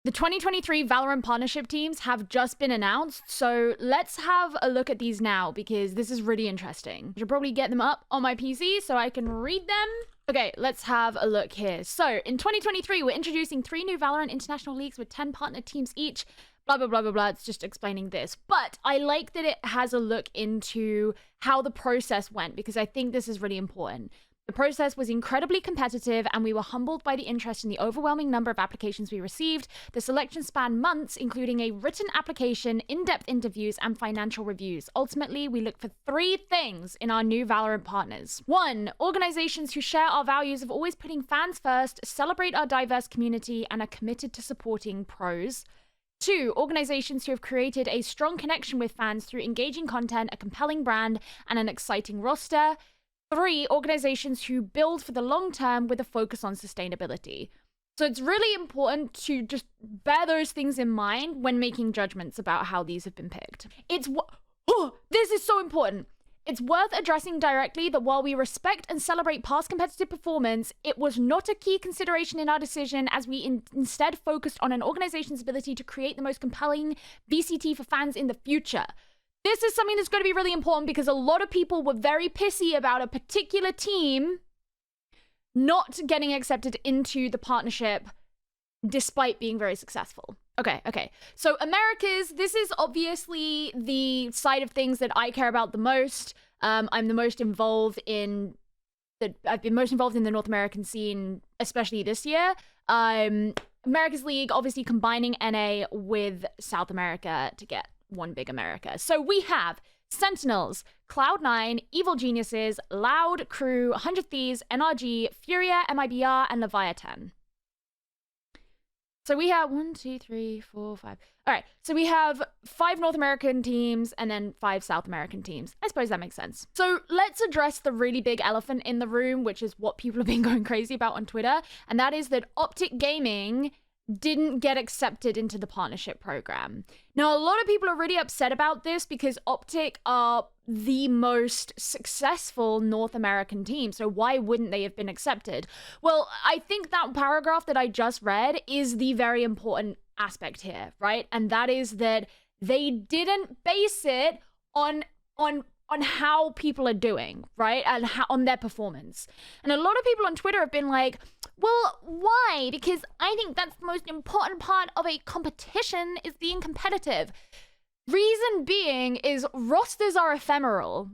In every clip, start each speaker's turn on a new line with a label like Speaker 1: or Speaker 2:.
Speaker 1: The 2023 Valorant partnership teams have just been announced, so let's have a look at these now because this is really interesting. I should probably get them up on my PC so I can read them. Okay, let's have a look here. So, in 2023, we're introducing 3 new Valorant international leagues with 10 partner teams each. Blah, blah, blah, blah, blah. It's just explaining this. But I like that it has a look into how the process went because I think this is really important. The process was incredibly competitive, and we were humbled by the interest in the overwhelming number of applications we received. The selection spanned months, including a written application, in-depth interviews, and financial reviews. Ultimately, we look for 3 things in our new Valorant partners. 1, organizations who share our values of always putting fans first, celebrate our diverse community, and are committed to supporting pros. 2, organizations who have created a strong connection with fans through engaging content, a compelling brand, and an exciting roster. 3, organizations who build for the long term with a focus on sustainability. So it's really important to just bear those things in mind when making judgments about how these have been picked. This is so important. It's worth addressing directly that while we respect and celebrate past competitive performance, it was not a key consideration in our decision, as we instead focused on an organization's ability to create the most compelling VCT for fans in the future. This is something that's going to be really important because a lot of people were very pissy about a particular team not getting accepted into the partnership despite being very successsple. Okay. So Americas, this is obviously the side of things that I care about the most. I'm the most involved in I've been most involved in the North American scene, especially this year. America's League, obviously combining NA with South America to get one big America. So we have Sentinels, Cloud9, Evil Geniuses, Loud, Crew, 100 Thieves, NRG, Furia, MIBR, and Leviathan. So we have 1, 2, 3, 4, 5. All right, so we have 5 North American teams and then 5 South American teams. I suppose that makes sense. So let's address the really big elephant in the room, which is what people have been going crazy about on Twitter, and that is that Optic Gaming didn't get accepted into the partnership program. Now, a lot of people are really upset about this because Optic are the most successful North American team, so why wouldn't they have been accepted? Well, I think that paragraph that I just read is the very important aspect here, right? And that is that they didn't base it on how people are doing, right? And on their performance. And a lot of people on Twitter have been like, well, why? Because I think that's the most important part of a competition is being competitive. Reason being is rosters are ephemeral.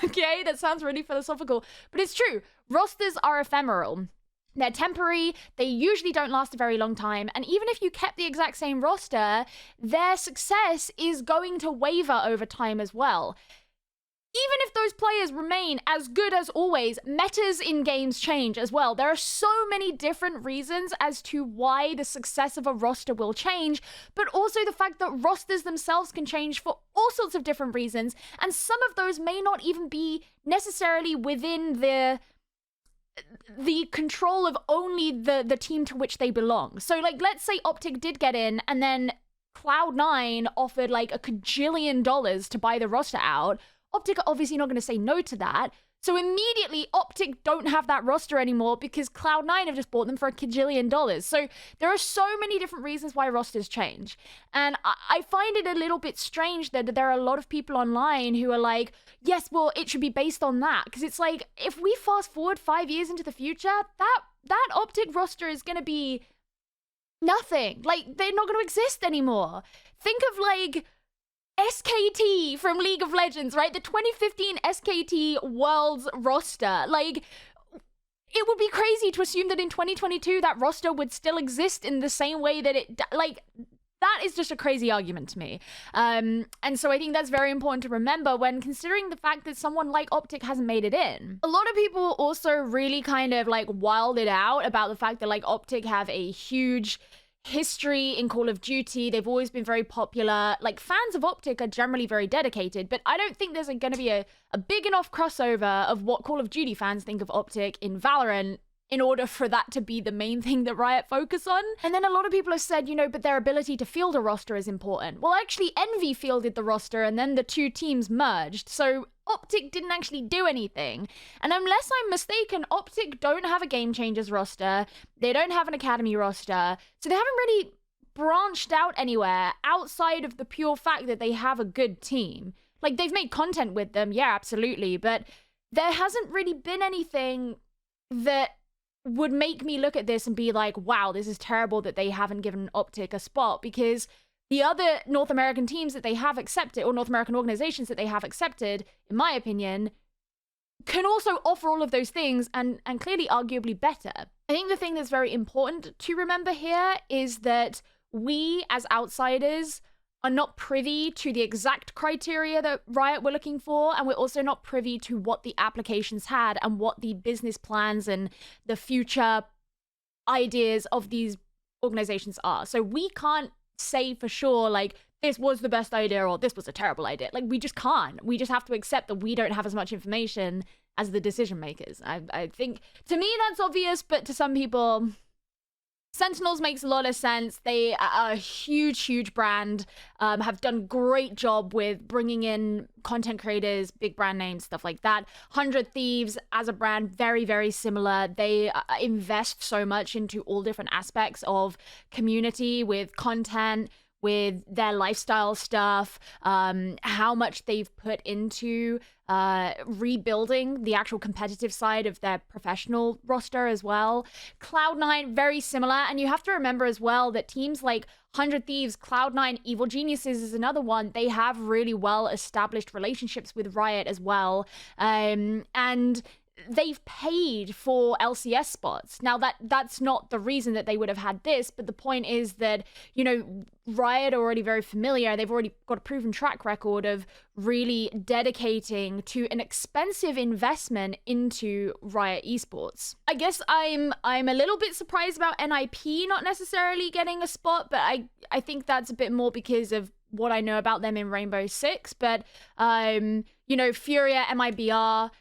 Speaker 1: Okay, that sounds really philosophical, but it's true. Rosters are ephemeral. They're temporary, they usually don't last a very long time, and even if you kept the exact same roster, their success is going to waver over time as well. Even if those players remain as good as always, metas in games change as well. There are so many different reasons as to why the success of a roster will change, but also the fact that rosters themselves can change for all sorts of different reasons, and some of those may not even be necessarily within the control of only the team to which they belong. So, like, let's say Optic did get in, and then Cloud9 offered like $1 kajillion to buy the roster out. Optic are obviously not going to say no to that. So immediately, Optic don't have that roster anymore because Cloud9 have just bought them for $1 kajillion. So there are so many different reasons why rosters change. And I find it a little bit strange that there are a lot of people online who are like, yes, well, it should be based on that. Because it's like, if we fast forward 5 years into the future, that Optic roster is going to be nothing. Like, they're not going to exist anymore. Think of, like, SKT from League of Legends, right? The 2015 SKT Worlds roster. Like, it would be crazy to assume that in 2022 that roster would still exist in the same way that it, like, that is just a crazy argument to me. And so I think that's very important to remember when considering the fact that someone like Optic hasn't made it in. A lot of people also really kind of like wilded out about the fact that like Optic have a huge history in Call of Duty. They've always been very popular. Like, fans of Optic are generally very dedicated, but I don't think there's going to be a big enough crossover of what Call of Duty fans think of Optic in Valorant in order for that to be the main thing that Riot focus on. And then a lot of people have said, you know, but their ability to field a roster is important. Well, actually, Envy fielded the roster and then the two teams merged. So Optic didn't actually do anything. And unless I'm mistaken, Optic don't have a Game Changers roster. They don't have an Academy roster. So they haven't really branched out anywhere outside of the pure fact that they have a good team. Like, they've made content with them, yeah, absolutely, but there hasn't really been anything that would make me look at this and be like, wow, this is terrible that they haven't given Optic a spot, because the other North American teams that they have accepted, or North American organizations that they have accepted, in my opinion, can also offer all of those things and clearly arguably better. I think the thing that's very important to remember here is that we, as outsiders, are not privy to the exact criteria that Riot were looking for, and we're also not privy to what the applications had and what the business plans and the future ideas of these organizations are. So we can't say for sure, like, this was the best idea or this was a terrible idea. Like, we just can't. We just have to accept that we don't have as much information as the decision makers. I think, to me, that's obvious, but to some people, Sentinels makes a lot of sense. They are a huge brand, have done great job with bringing in content creators, big brand names, stuff like that. 100 Thieves as a brand, very similar. They invest so much into all different aspects of community with content, with their lifestyle stuff, how much they've put into rebuilding the actual competitive side of their professional roster as well. Cloud9, very similar. And you have to remember as well that teams like 100 Thieves, Cloud9, Evil Geniuses is another one. They have really well established relationships with Riot as well. And they've paid for LCS spots. Now, that's not the reason that they would have had this, but the point is that, you know, Riot are already very familiar. They've already got a proven track record of really dedicating to an expensive investment into Riot Esports. I guess I'm a little bit surprised about NIP not necessarily getting a spot, but I think that's a bit more because of what I know about them in Rainbow Six. But, you know, Furia, MIBR,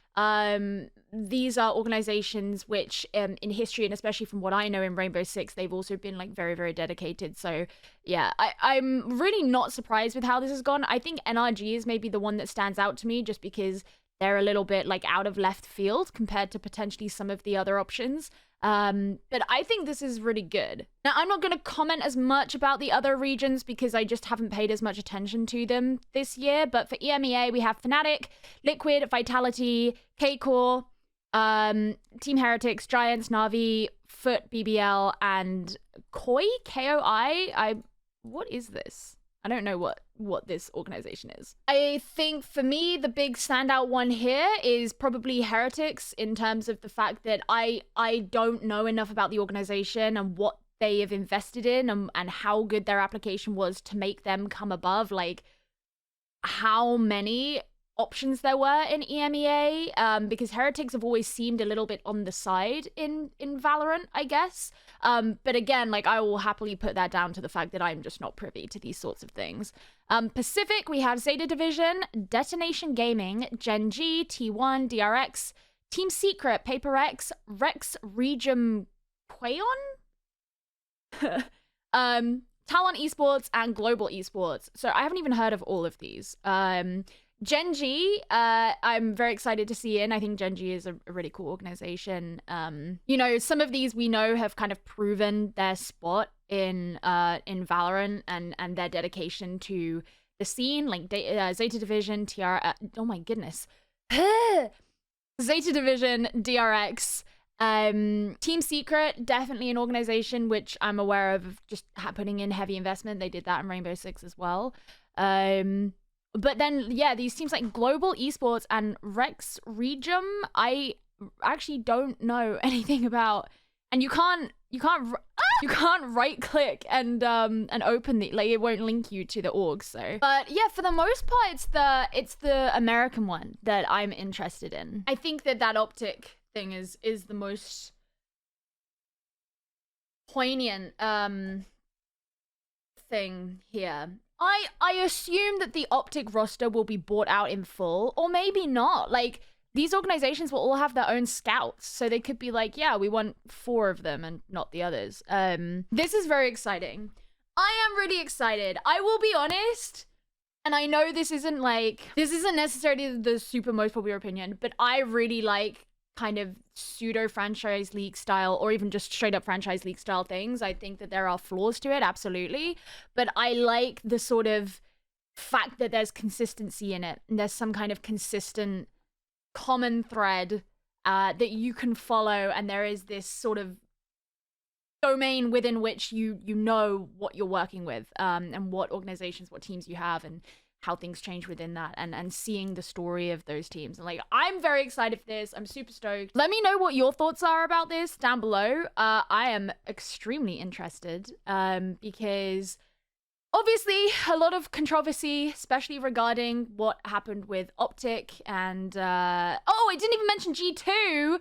Speaker 1: these are organizations which in history, and especially from what I know in Rainbow Six, they've also been like very dedicated. So yeah, I'm really not surprised with how this has gone. I think NRG is maybe the one that stands out to me just because they're a little bit like out of left field compared to potentially some of the other options. But I think this is really good. Now, I'm not going to comment as much about the other regions because I just haven't paid as much attention to them this year. But for EMEA, we have Fnatic, Liquid, Vitality, K-Core, Team Heretics, Giants, Na'Vi, Foot, BBL, and Koi, K-O-I. What is this? I don't know what this organization is. I think for me, the big standout one here is probably Heretics in terms of the fact that I don't know enough about the organization and what they have invested in and how good their application was to make them come above, like how many options there were in EMEA, because Heretics have always seemed a little bit on the side in Valorant, I guess. But again, like, I will happily put that down to the fact that I'm just not privy to these sorts of things. Pacific, we have Zeta Division, Detonation Gaming, Gen G, T1, DRX, Team Secret, Paper X, Rex Regum Quayon? Talon Esports, and Global Esports. So I haven't even heard of all of these. Gen G, I'm very excited to see in. I think Gen G is a really cool organization. You know, some of these we know have kind of proven their spot in Valorant and their dedication to the scene, like Zeta Division, oh my goodness. Zeta Division, DRX, Team Secret, definitely an organization which I'm aware of just putting in heavy investment. They did that in Rainbow Six as well. But then, yeah, these teams like Global Esports and Rex Regum, I actually don't know anything about. And you can't right click and open the, like, it won't link you to the org. So, but yeah, for the most part, it's the American one that I'm interested in. I think that Optic thing is the most poignant thing here. I assume that the Optic roster will be bought out in full, or maybe not. Like, these organizations will all have their own scouts, so they could be like, yeah, we want 4 of them and not the others. This is very exciting. I am really excited. I will be honest, and I know this isn't necessarily the super most popular opinion, but I really like kind of pseudo franchise league style, or even just straight up franchise league style things. I think that there are flaws to it, absolutely. But I like the sort of fact that there's consistency in it. And there's some kind of consistent common thread that you can follow. And there is this sort of domain within which you know what you're working with, and what organizations, what teams you have, and how things change within that, and seeing the story of those teams. And like, I'm very excited for this. I'm super stoked. Let me know what your thoughts are about this down below. I am extremely interested, because obviously a lot of controversy, especially regarding what happened with Optic, and oh, I didn't even mention G2.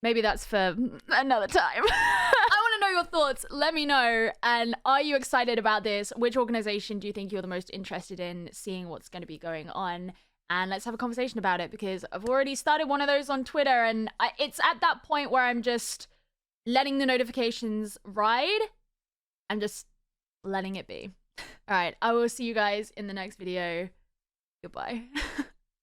Speaker 1: Maybe that's for another time. I want to know your thoughts. Let me know. And are you excited about this? Which organization do you think you're the most interested in seeing what's going to be going on? And let's have a conversation about it, because I've already started one of those on Twitter, and it's at that point where I'm just letting the notifications ride and just letting it be. All right, I will see you guys in the next video. Goodbye.